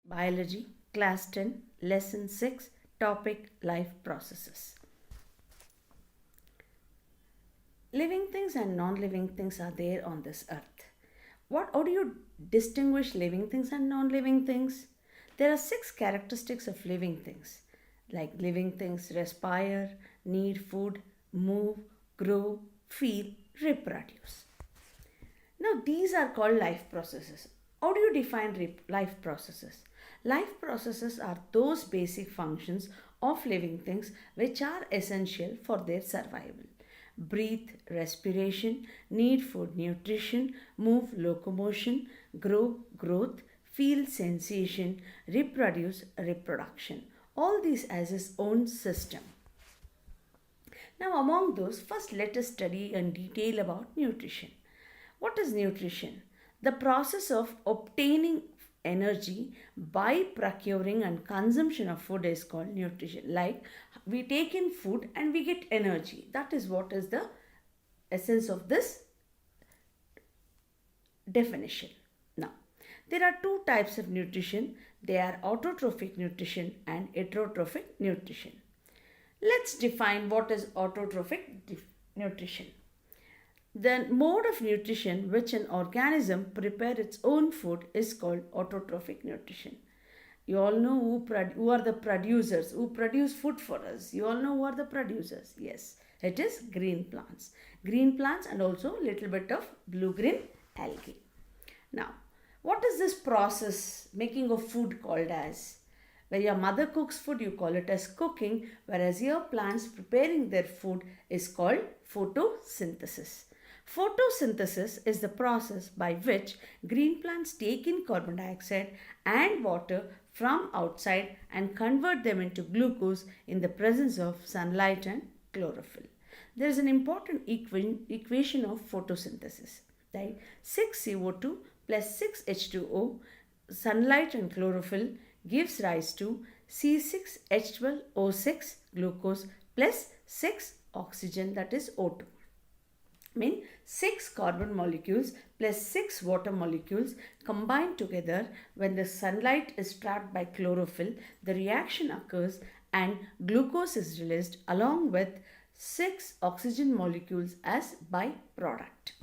Biology, Class 10, Lesson 6, Topic Life Processes. Living things and non living things are there on this earth. How do you distinguish living things and non living things? There are 6 characteristics of living things, like living things respire, need food, move, grow, feel, reproduce. Now, these are called life processes. How do you define life processes? Life processes are those basic functions of living things which are essential for their survival. Breathe, respiration, need food, nutrition, move, locomotion, grow, growth, feel, sensation, reproduce, reproduction. All these as its own system. Now, among those, first let us study in detail about nutrition. What is nutrition? The process of obtaining energy by procuring and consumption of food is called nutrition. Like we take in food and we get energy. That is what is the essence of this definition. Now, there are 2 types of nutrition. They are autotrophic nutrition and heterotrophic nutrition. Let's define what is autotrophic nutrition. The mode of nutrition which an organism prepare its own food is called autotrophic nutrition. You all know who are the producers, who produce food for us. You all know who are the producers. Yes, it is green plants. Green plants and also little bit of blue-green algae. Now, what is this process making of food called as? When your mother cooks food, you call it as cooking, whereas your plants preparing their food is called photosynthesis. Photosynthesis is the process by which green plants take in carbon dioxide and water from outside and convert them into glucose in the presence of sunlight and chlorophyll. There is an important equation of photosynthesis, right? 6CO2 plus 6H2O, sunlight and chlorophyll gives rise to C6H12O6 glucose plus 6 oxygen, that is O2. Mean 6 carbon molecules plus 6 water molecules combine together. When the sunlight is trapped by chlorophyll, the reaction occurs and glucose is released along with 6 oxygen molecules as byproduct.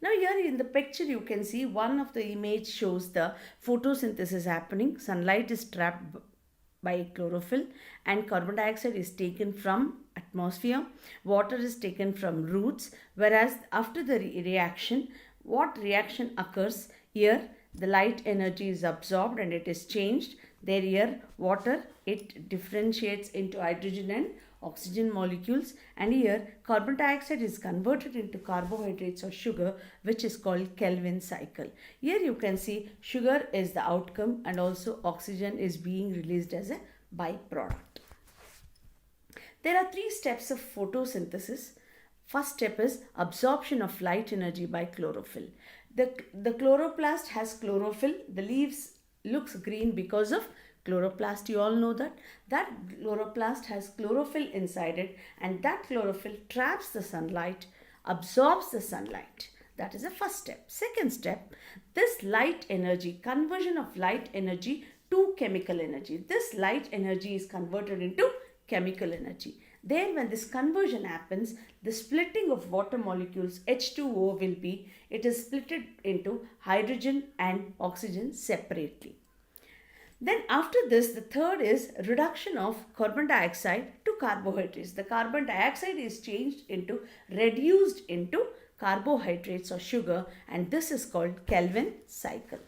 Now here in the picture you can see one of the image shows the photosynthesis happening. Sunlight is trapped by chlorophyll and carbon dioxide is taken from atmosphere, water is taken from roots, whereas after the reaction, what reaction occurs here? The light energy is absorbed and it is changed. There here water, it differentiates into hydrogen and oxygen molecules, and here carbon dioxide is converted into carbohydrates or sugar, which is called Calvin cycle. Here you can see sugar is the outcome and also oxygen is being released as a byproduct. There are 3 steps of photosynthesis. First step is absorption of light energy by chlorophyll. The chloroplast has chlorophyll. The leaves looks green because of chloroplast. You all know that chloroplast has chlorophyll inside it, and that chlorophyll traps the sunlight, absorbs the sunlight. That is the first step. Second step, this light energy, conversion of light energy to chemical energy. This light energy is converted into chemical energy. Then when this conversion happens, the splitting of water molecules H2O will be, it is split into hydrogen and oxygen separately. Then after this, the third is reduction of carbon dioxide to carbohydrates. The carbon dioxide is changed into, reduced into carbohydrates or sugar, and this is called Calvin cycle.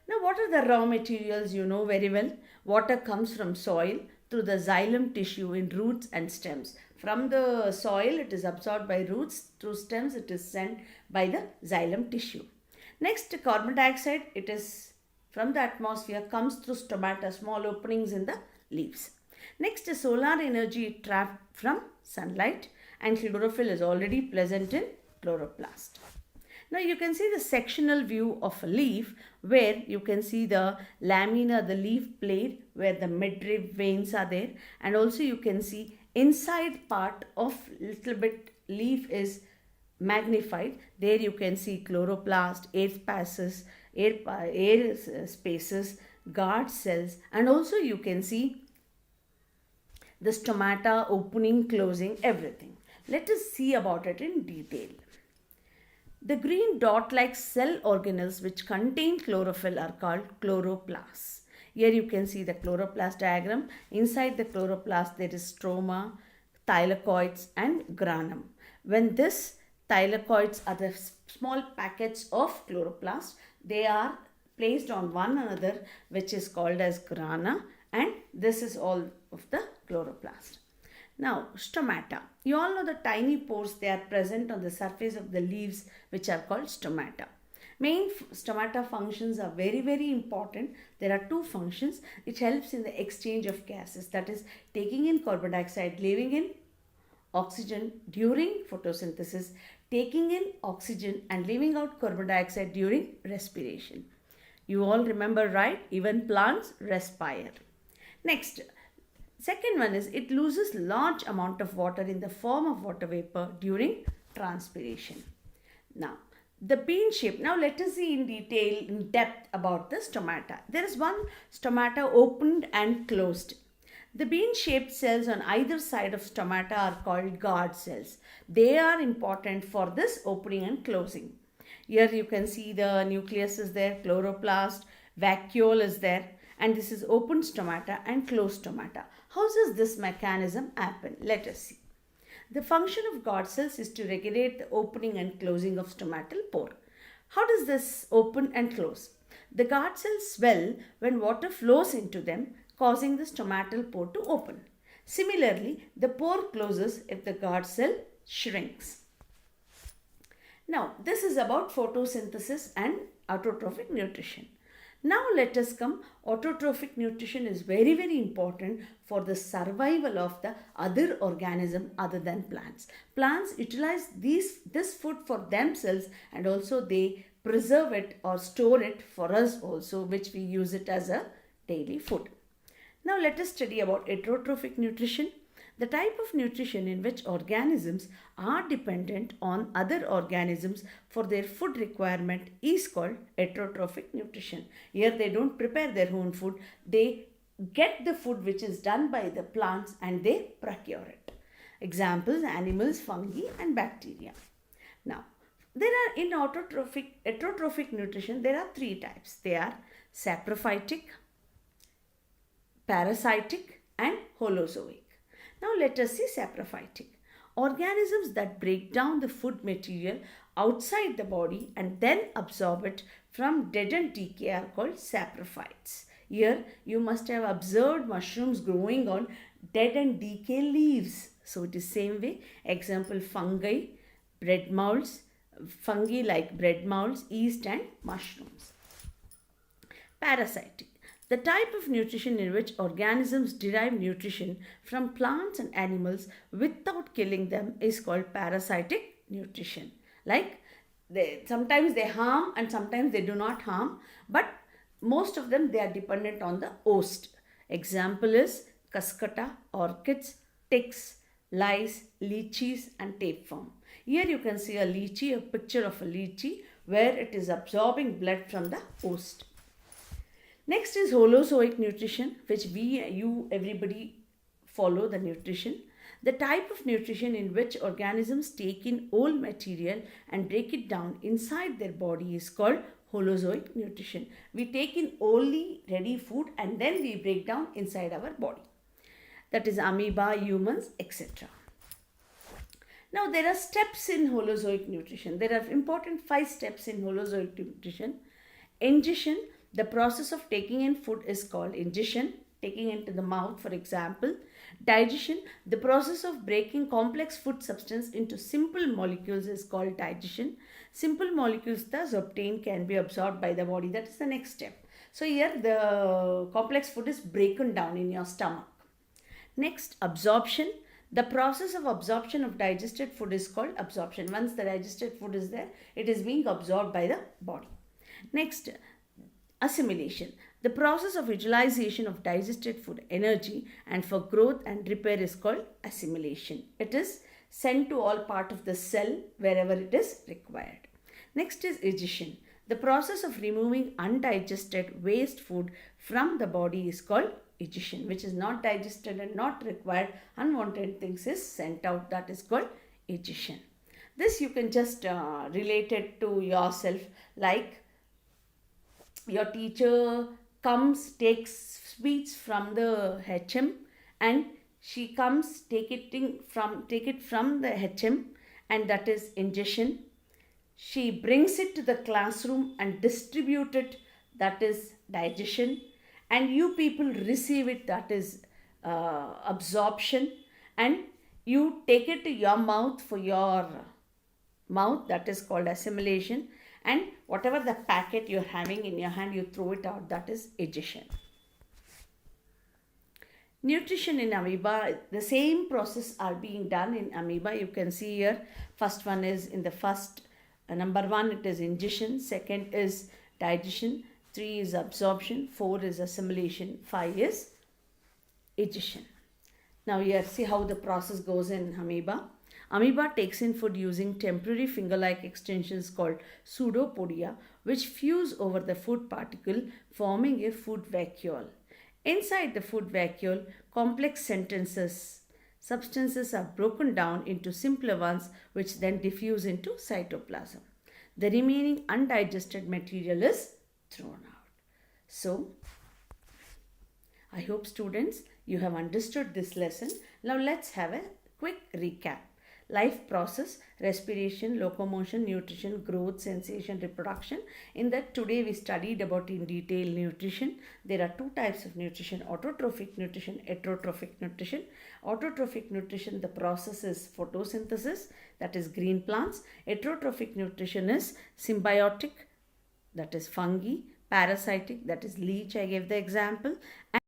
Now what are the raw materials? You know very well. Water comes from soil through the xylem tissue in roots and stems. From the soil it is absorbed by roots, through stems it is sent by the xylem tissue. Next, carbon dioxide, it is from the atmosphere, comes through stomata, small openings in the leaves. Next, the solar energy trapped from sunlight, and chlorophyll is already present in chloroplast. Now you can see the sectional view of a leaf where you can see the lamina, the leaf blade, where the midrib veins are there, and also you can see inside part of little bit leaf is magnified. There you can see chloroplast, apex, spaces, guard cells, and also you can see the stomata opening, closing, everything. Let us see about it in detail. The green dot-like cell organelles which contain chlorophyll are called chloroplasts. Here you can see the chloroplast diagram. Inside the chloroplast there is stroma, thylakoids and granum. When this thylakoids are the small packets of chloroplast, they are placed on one another, which is called as grana, and this is all of the chloroplast. Now, stomata. You all know the tiny pores, they are present on the surface of the leaves, which are called stomata. Main stomata functions are very important. There are two functions. It helps in the exchange of gases, that is taking in carbon dioxide, leaving in oxygen during photosynthesis, taking in oxygen and leaving out carbon dioxide during respiration. You all remember, right? Even plants respire. Next, second one is it loses large amount of water in the form of water vapor during transpiration. Now, the bean shape. Now let us see in detail, in depth about the stomata. There is one stomata opened and closed. The bean-shaped cells on either side of stomata are called guard cells. They are important for this opening and closing. Here you can see the nucleus is there, chloroplast, vacuole is there, and this is open stomata and closed stomata. How does this mechanism happen? Let us see. The function of guard cells is to regulate the opening and closing of stomatal pore. How does this open and close? The guard cells swell when water flows into them, causing the stomatal pore to open. Similarly, the pore closes if the guard cell shrinks. Now, this is about photosynthesis and autotrophic nutrition. Now let us come, autotrophic nutrition is very important for the survival of the other organism other than plants. Plants utilize this food for themselves, and also they preserve it or store it for us also, which we use it as a daily food. Now let us study about heterotrophic nutrition. The type of nutrition in which organisms are dependent on other organisms for their food requirement is called heterotrophic nutrition. Here they don't prepare their own food, they get the food which is done by the plants and they procure it. Examples: animals, fungi and bacteria. Now, there are in heterotrophic nutrition, there are three types. They are saprophytic, parasitic and holozoic. Now let us see saprophytic. Organisms that break down the food material outside the body and then absorb it from dead and decay are called saprophytes. Here you must have observed mushrooms growing on dead and decay leaves. So it is same way. Example: fungi, bread molds, fungi like bread molds, yeast and mushrooms. Parasitic. The type of nutrition in which organisms derive nutrition from plants and animals without killing them is called parasitic nutrition. Like sometimes they harm and sometimes they do not harm, but most of them they are dependent on the host. Example is cuscuta, orchids, ticks, lice, lychees and tapeworm. Here you can see a lychee, a picture of a lychee where it is absorbing blood from the host. Next is holozoic nutrition, which everybody follow the nutrition. The type of nutrition in which organisms take in old material and break it down inside their body is called holozoic nutrition. We take in only ready food and then we break down inside our body. That is amoeba, humans, etc. Now there are steps in holozoic nutrition. There are important 5 steps in holozoic nutrition. Ingestion. The process of taking in food is called ingestion, taking into the mouth, for example. Digestion. The process of breaking complex food substance into simple molecules is called digestion. Simple molecules thus obtained can be absorbed by the body. That is the next step. So here the complex food is broken down in your stomach. Next, absorption. The process of absorption of digested food is called absorption. Once the digested food is there, it is being absorbed by the body. Next, assimilation. The process of utilization of digested food energy and for growth and repair is called assimilation. It is sent to all part of the cell wherever it is required. Next is egestion. The process of removing undigested waste food from the body is called egestion, which is not digested and not required, unwanted things is sent out, that is called egestion. This you can just relate it to yourself, like your teacher comes, takes sweets from the HM, and she comes take it from the HM, and that is ingestion. She brings it to the classroom and distribute it, that is digestion, and you people receive it, that is absorption, and you take it to your mouth for your mouth, that is called assimilation, and whatever the packet you're having in your hand, you throw it out, that is egestion. Nutrition in amoeba, the same process are being done in amoeba. You can see here, first one is in the first number 1 it is ingestion, second is digestion, 3 is absorption, 4 is assimilation, 5 is egestion. Now here see how the process goes in amoeba. Amoeba takes in food using temporary finger-like extensions called pseudopodia, which fuse over the food particle, forming a food vacuole. Inside the food vacuole, complex substances are broken down into simpler ones, which then diffuse into cytoplasm. The remaining undigested material is thrown out. So, I hope students you have understood this lesson. Now let's have a quick recap. Life process, respiration, locomotion, nutrition, growth, sensation, reproduction. In that today we studied about in detail nutrition. There are 2 types of nutrition, autotrophic nutrition, heterotrophic nutrition. Autotrophic nutrition, the process is photosynthesis, that is green plants. Heterotrophic nutrition is symbiotic, that is fungi, parasitic, that is leech, I gave the example. And